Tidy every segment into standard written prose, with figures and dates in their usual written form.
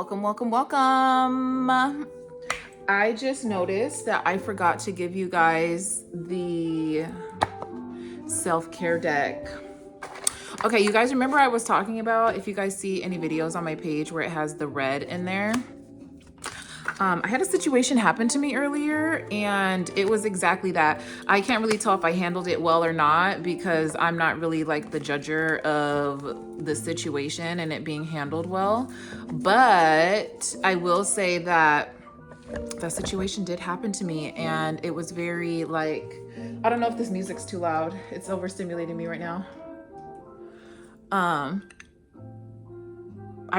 Welcome, welcome, welcome. I just noticed that I forgot to give you guys the self-care deck. Okay, you guys remember I was talking about, if you guys see any videos on my page where it has the red in there, I had a situation happen to me earlier and it was exactly that. I can't really tell if I handled it well or not because I'm not really like the judger of the situation and it being handled well. But I will say that that situation did happen to me and it was very like, I don't know if this music's too loud. It's overstimulating me right now. I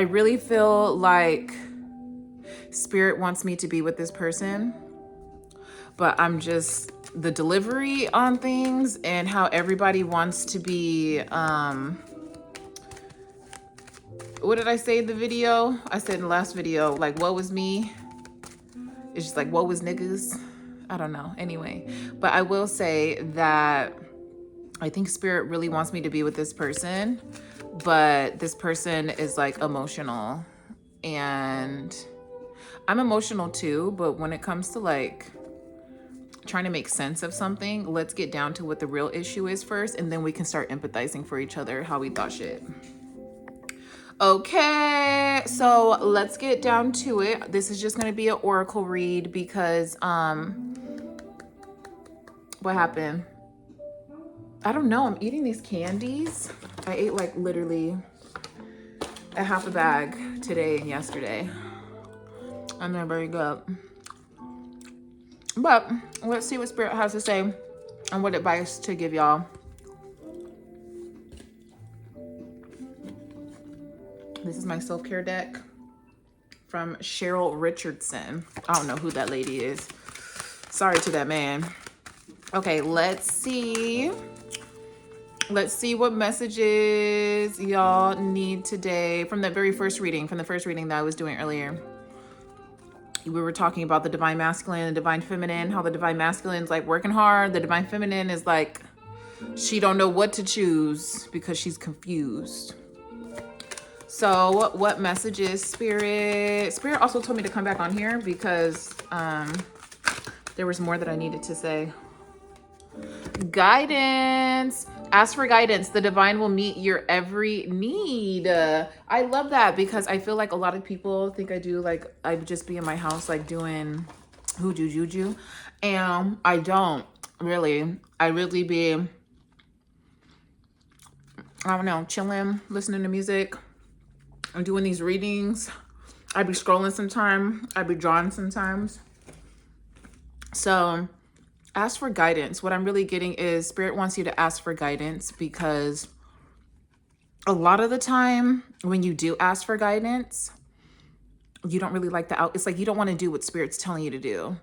really feel like Spirit wants me to be with this person, but I'm just the delivery on things and how everybody wants to be, what did I say in the video? I said in the last video, like, what was me? It's just like, what was niggas? I don't know. Anyway, but I will say that I think Spirit really wants me to be with this person, but this person is like emotional and I'm emotional too, but when it comes to like trying to make sense of something, let's get down to what the real issue is first, and then we can start empathizing for each other, how we thought shit. Okay, so let's get down to it. This is just gonna be an oracle read because what happened? I don't know, I'm eating these candies. I ate like literally a half a bag today and yesterday. And they're very good. But let's see what Spirit has to say and what advice to give y'all. This is my self-care deck from Cheryl Richardson. I don't know who that lady is. Sorry to that man. Okay, let's see. Let's see what messages y'all need today from the very first reading, from the first reading that I was doing earlier. We were talking about the divine masculine and divine feminine, how the divine masculine is like working hard. The divine feminine is like, she don't know what to choose because she's confused. So what messages, Spirit? Spirit also told me to come back on here because there was more that I needed to say. Guidance. Ask for guidance. The divine will meet your every need. I love that because I feel like a lot of people think I do like I would just be in my house like doing hoodoo juju, and I don't really. I really be, I don't know, chilling, listening to music. I'm doing these readings. I'd be scrolling sometime. I'd be drawing sometimes. So ask for guidance. What I'm really getting is Spirit wants you to ask for guidance because a lot of the time when you do ask for guidance, you don't really like it's like you don't want to do what Spirit's telling you to do.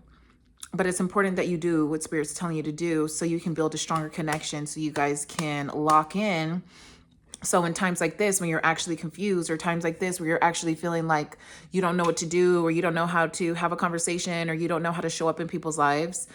But it's important that you do what Spirit's telling you to do so you can build a stronger connection so you guys can lock in. So in times like this, when you're actually confused, or times like this where you're actually feeling like you don't know what to do, or you don't know how to have a conversation, or you don't know how to show up in people's lives,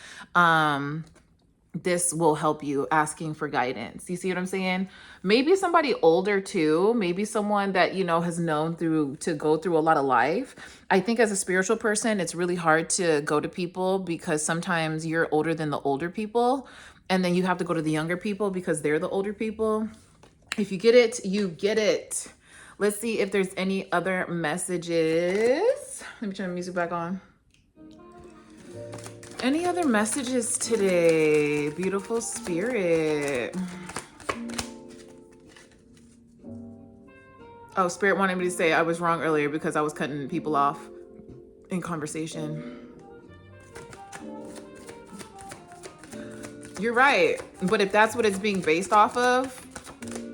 this will help you asking for guidance. You see what I'm saying? Maybe somebody older too, maybe someone that, you know, has known to go through a lot of life. I think as a spiritual person, it's really hard to go to people because sometimes you're older than the older people. And then you have to go to the younger people because they're the older people. If you get it, you get it. Let's see if there's any other messages. Let me turn the music back on. Any other messages today? Beautiful Spirit. Oh, Spirit wanted me to say I was wrong earlier because I was cutting people off in conversation. You're right. But if that's what it's being based off of,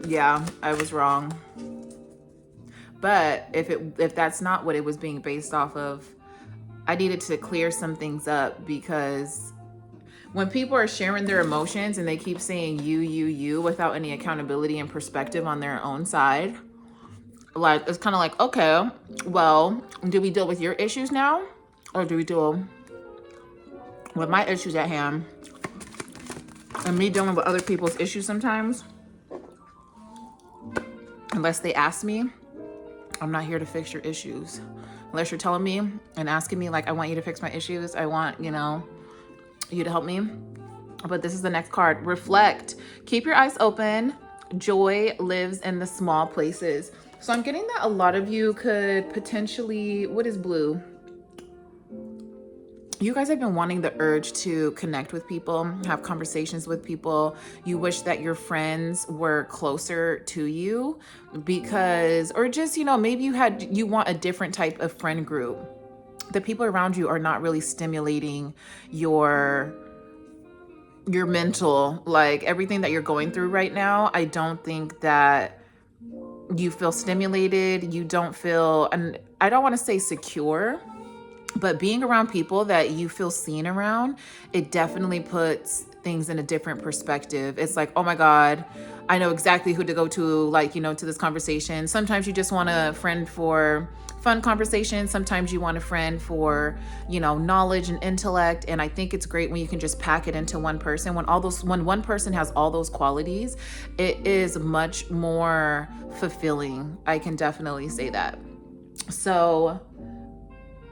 yeah, I was wrong. But if that's not what it was being based off of, I needed to clear some things up because when people are sharing their emotions and they keep saying you without any accountability and perspective on their own side, like it's kind of like, okay, well, do we deal with your issues now or do we deal with my issues at hand? And me dealing with other people's issues sometimes, unless they ask me, I'm not here to fix your issues. unless you're telling me and asking me like, I want you to fix my issues. I want, you know, you to help me. But this is the next card. Reflect. Keep your eyes open. Joy lives in the small places. So I'm getting that a lot of you could potentially, what is blue? You guys have been wanting the urge to connect with people, have conversations with people. You wish that your friends were closer to you because, or just, you know, maybe you want a different type of friend group. The people around you are not really stimulating your mental, like everything that you're going through right now. I don't think that you feel stimulated. You don't feel, and I don't want to say secure, but being around people that you feel seen around, it definitely puts things in a different perspective. It's like, oh my God, I know exactly who to go to, like, you know, to this conversation. Sometimes you just want a friend for fun conversation. Sometimes you want a friend for, you know, knowledge and intellect. And I think it's great when you can just pack it into one person. When one person has all those qualities, it is much more fulfilling. I can definitely say that. So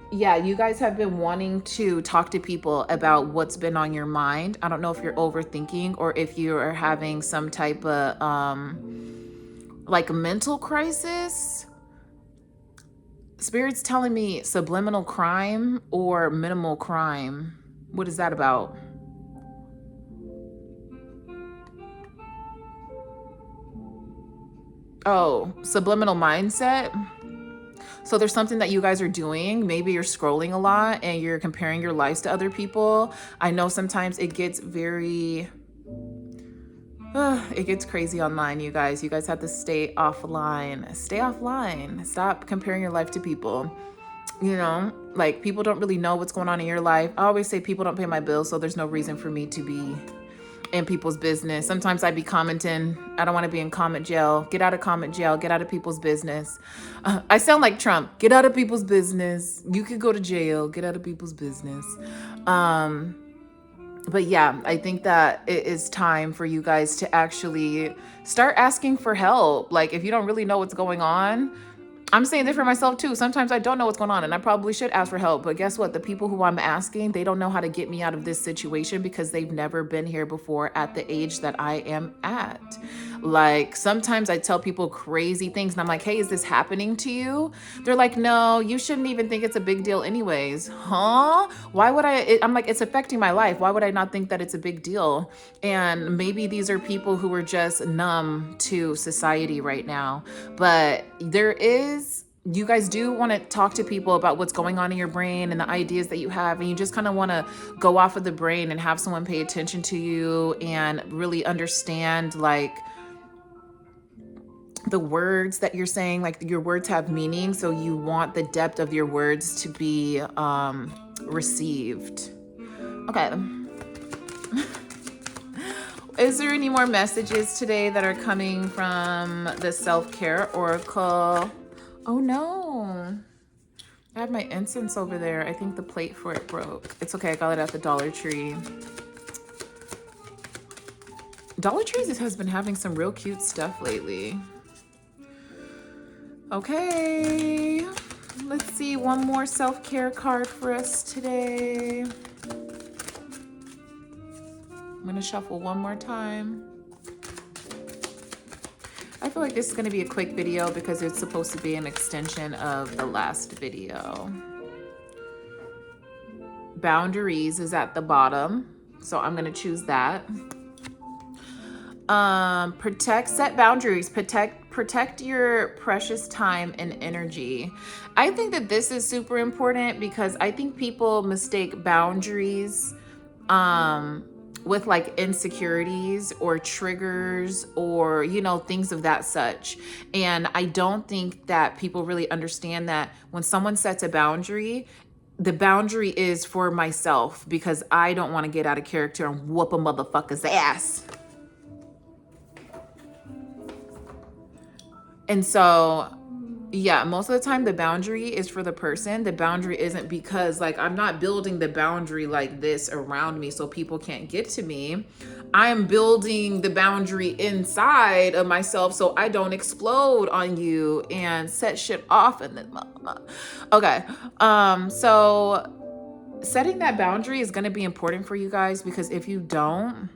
yeah, you guys have been wanting to talk to people about what's been on your mind. I don't know if you're overthinking or if you are having some type of like a mental crisis. Spirit's telling me subliminal crime or minimal crime. What is that about? Oh, subliminal mindset. So there's something that you guys are doing. Maybe you're scrolling a lot and you're comparing your lives to other people. I know sometimes it gets very, it gets crazy online, you guys. You guys have to stay offline. Stay offline. Stop comparing your life to people. You know, like people don't really know what's going on in your life. I always say people don't pay my bills, so there's no reason for me to be in people's business. Sometimes I'd be commenting, I don't want to be in comment jail. Get out of comment jail. Get out of people's business. I sound like Trump. Get out of people's business. You could go to jail. Get out of people's business. But yeah, I think that it is time for you guys to actually start asking for help. Like if you don't really know what's going on, I'm saying this for myself too. Sometimes I don't know what's going on and I probably should ask for help. But guess what? The people who I'm asking, they don't know how to get me out of this situation because they've never been here before at the age that I am at. Like sometimes I tell people crazy things and I'm like, hey, is this happening to you? They're like, no, you shouldn't even think it's a big deal anyways. Huh? Why would I'm like, it's affecting my life. Why would I not think that it's a big deal? And maybe these are people who are just numb to society right now. But you guys do want to talk to people about what's going on in your brain and the ideas that you have, and you just kind of want to go off of the brain and have someone pay attention to you and really understand like the words that you're saying. Like your words have meaning, so you want the depth of your words to be received. Okay. Is there any more messages today that are coming from the self-care oracle? Oh no, I had my incense over there. I think the plate for it broke. It's okay, I got it at the Dollar Tree. Dollar Tree has been having some real cute stuff lately. Okay, let's see one more self-care card for us today. I'm gonna shuffle one more time. I feel like this is going to be a quick video because it's supposed to be an extension of the last video. Boundaries is at the bottom, so I'm going to choose that. Set boundaries, protect your precious time and energy. I think that this is super important because I think people mistake boundaries with like insecurities or triggers or, you know, things of that such. And I don't think that people really understand that when someone sets a boundary, the boundary is for myself because I don't want to get out of character and whoop a motherfucker's ass. And so Yeah, most of the time the boundary is for the person. The boundary isn't because like I'm not building the boundary like this around me so people can't get to me. I am building the boundary inside of myself so I don't explode on you and set shit off and then okay. So setting that boundary is going to be important for you guys, because if you don't,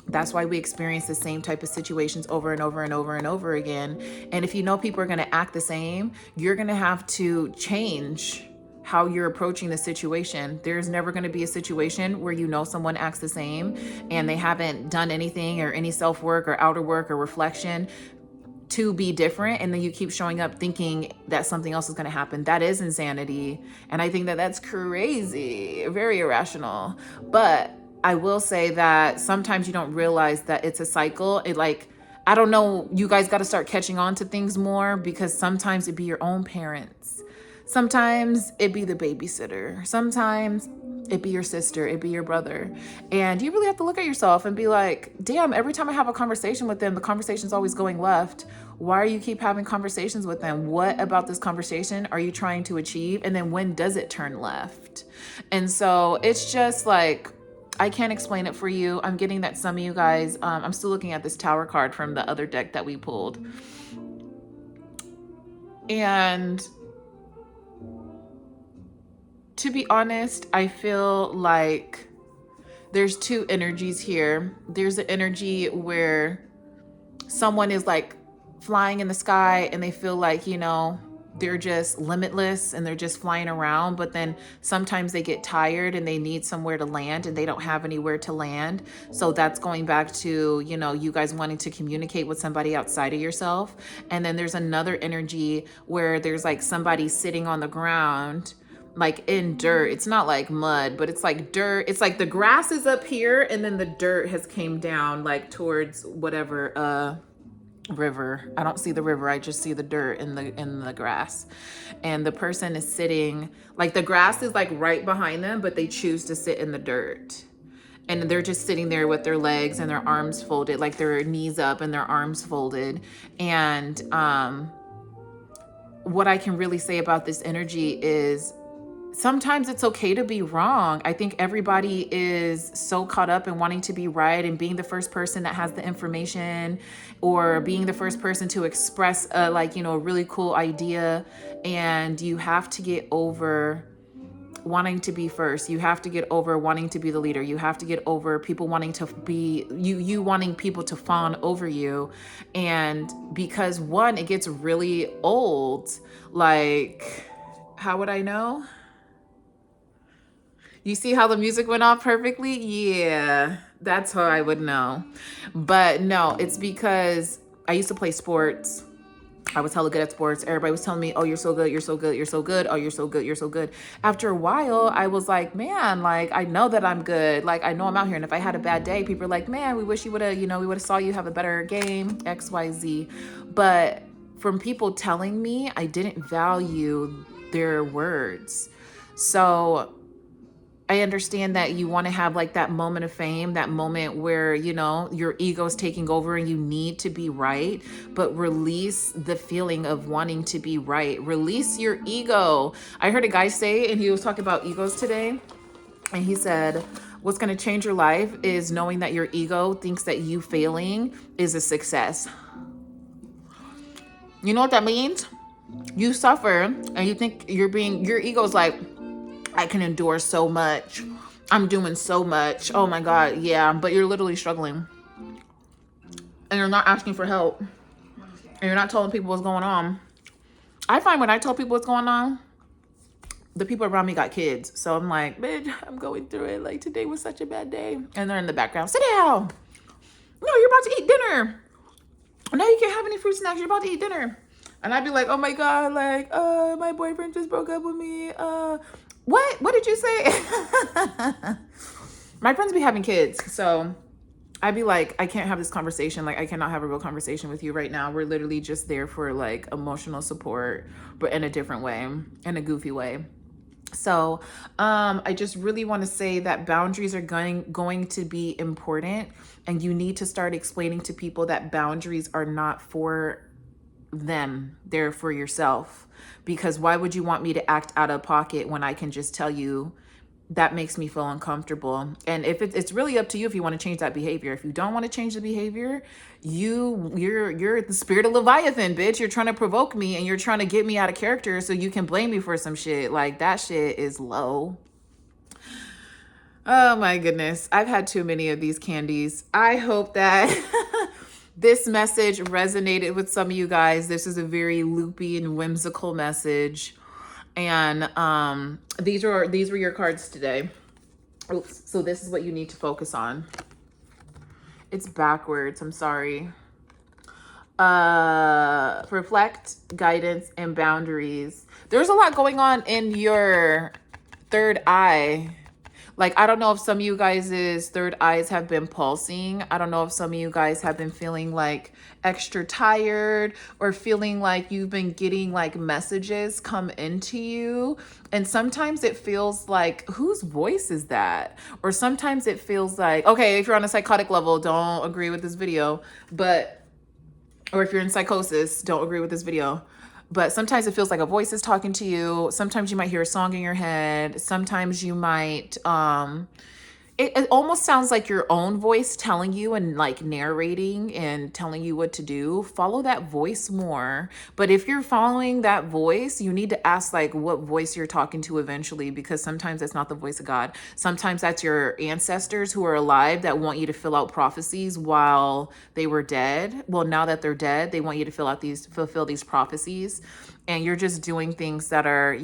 that's why we experience the same type of situations over and over and over and over again. And if you know people are going to act the same, you're going to have to change how you're approaching the situation. There's never going to be a situation where you know someone acts the same and they haven't done anything or any self-work or outer work or reflection to be different, and then you keep showing up thinking that something else is going to happen. That is insanity, and I think that that's crazy, very irrational. But I will say that sometimes you don't realize that it's a cycle. It like, I don't know, you guys got to start catching on to things more, because sometimes it be your own parents, sometimes it be the babysitter, sometimes it be your sister, it be your brother. And you really have to look at yourself and be like, damn, every time I have a conversation with them, the conversation's always going left. Why do you keep having conversations with them? What about this conversation are you trying to achieve? And then when does it turn left? And so it's just like, I can't explain it for you. I'm getting that some of you guys, I'm still looking at this tower card from the other deck that we pulled. And to be honest, I feel like there's two energies here. There's the energy where someone is like flying in the sky and they feel like, you know, they're just limitless and they're just flying around, but then sometimes they get tired and they need somewhere to land and they don't have anywhere to land. So that's going back to, you know, you guys wanting to communicate with somebody outside of yourself. And then there's another energy where there's like somebody sitting on the ground, like in dirt. It's not like mud, but it's like dirt. It's like the grass is up here and then the dirt has came down like towards whatever river. I don't see the river, I just see the dirt in the grass. And the person is sitting, like the grass is like right behind them, but they choose to sit in the dirt. And they're just sitting there with their legs and their arms folded, like their knees up and their arms folded. And what I can really say about this energy is sometimes it's okay to be wrong. I think everybody is so caught up in wanting to be right and being the first person that has the information, or being the first person to express a really cool idea. And you have to get over wanting to be first. You have to get over wanting to be the leader. You have to get over people wanting to be you wanting people to fawn over you. And because one, it gets really old. Like, how would I know? You see how the music went off perfectly? Yeah, that's how I would know. But no, it's because I used to play sports. I was hella good at sports. Everybody was telling me, oh, you're so good, you're so good, you're so good. Oh, you're so good, you're so good. After a while, I was like, man, like, I know that I'm good. Like, I know I'm out here. And if I had a bad day, people are like, man, we wish you would have, we would have saw you have a better game, X, Y, Z. But from people telling me, I didn't value their words. So I understand that you want to have like that moment of fame, that moment where, your ego is taking over and you need to be right, but release the feeling of wanting to be right. Release your ego. I heard a guy say, and he was talking about egos today, and he said, what's going to change your life is knowing that your ego thinks that you failing is a success. You know what that means? You suffer and you think your ego's like, I can endure so much. I'm doing so much. Oh my God, yeah. But you're literally struggling. And you're not asking for help. And you're not telling people what's going on. I find when I tell people what's going on, the people around me got kids. So I'm like, bitch, I'm going through it. Like, today was such a bad day. And they're in the background. Sit down. No, you're about to eat dinner. No, you can't have any fruit snacks. You're about to eat dinner. And I'd be like, oh my God, like, my boyfriend just broke up with me. What did you say? My friends be having kids, so I'd be like, I can't have this conversation. Like, I cannot have a real conversation with you right now. We're literally just there for like emotional support, but in a different way, in a goofy way. So I just really want to say that boundaries are going to be important, and you need to start explaining to people that boundaries are not for them. They're for yourself. Because why would you want me to act out of pocket when I can just tell you that makes me feel uncomfortable? And if it's really up to you if you want to change that behavior. If you don't want to change the behavior, you're the spirit of Leviathan, bitch. You're trying to provoke me and you're trying to get me out of character so you can blame me for some shit. Like, that shit is low. Oh my goodness. I've had too many of these candies. I hope that this message resonated with some of you guys. This is a very loopy and whimsical message. And these were your cards today. Oops. So this is what you need to focus on. It's backwards. I'm sorry. Reflect, guidance, and boundaries. There's a lot going on in your third eye. Like, I don't know if some of you guys' third eyes have been pulsing. I don't know if some of you guys have been feeling like extra tired or feeling like you've been getting like messages come into you. And sometimes it feels like, whose voice is that? Or sometimes it feels like, okay, if you're on a psychotic level, don't agree with this video. Or if you're in psychosis, don't agree with this video. But sometimes it feels like a voice is talking to you. Sometimes you might hear a song in your head. Sometimes you might, it almost sounds like your own voice telling you and like narrating and telling you what to do. Follow that voice more. But if you're following that voice, you need to ask like what voice you're talking to eventually, because sometimes that's not the voice of God. Sometimes that's your ancestors who are alive that want you to fill out prophecies while they were dead. Well, now that they're dead, they want you to fulfill these prophecies. And you're just doing things that are,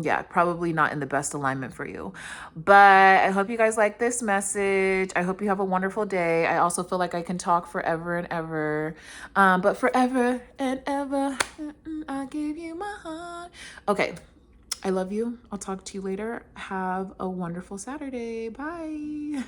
yeah, probably not in the best alignment for you. But I hope you guys like this message. I hope you have a wonderful day. I also feel like I can talk forever and ever. But forever and ever, I'll give you my heart. Okay, I love you. I'll talk to you later. Have a wonderful Saturday. Bye.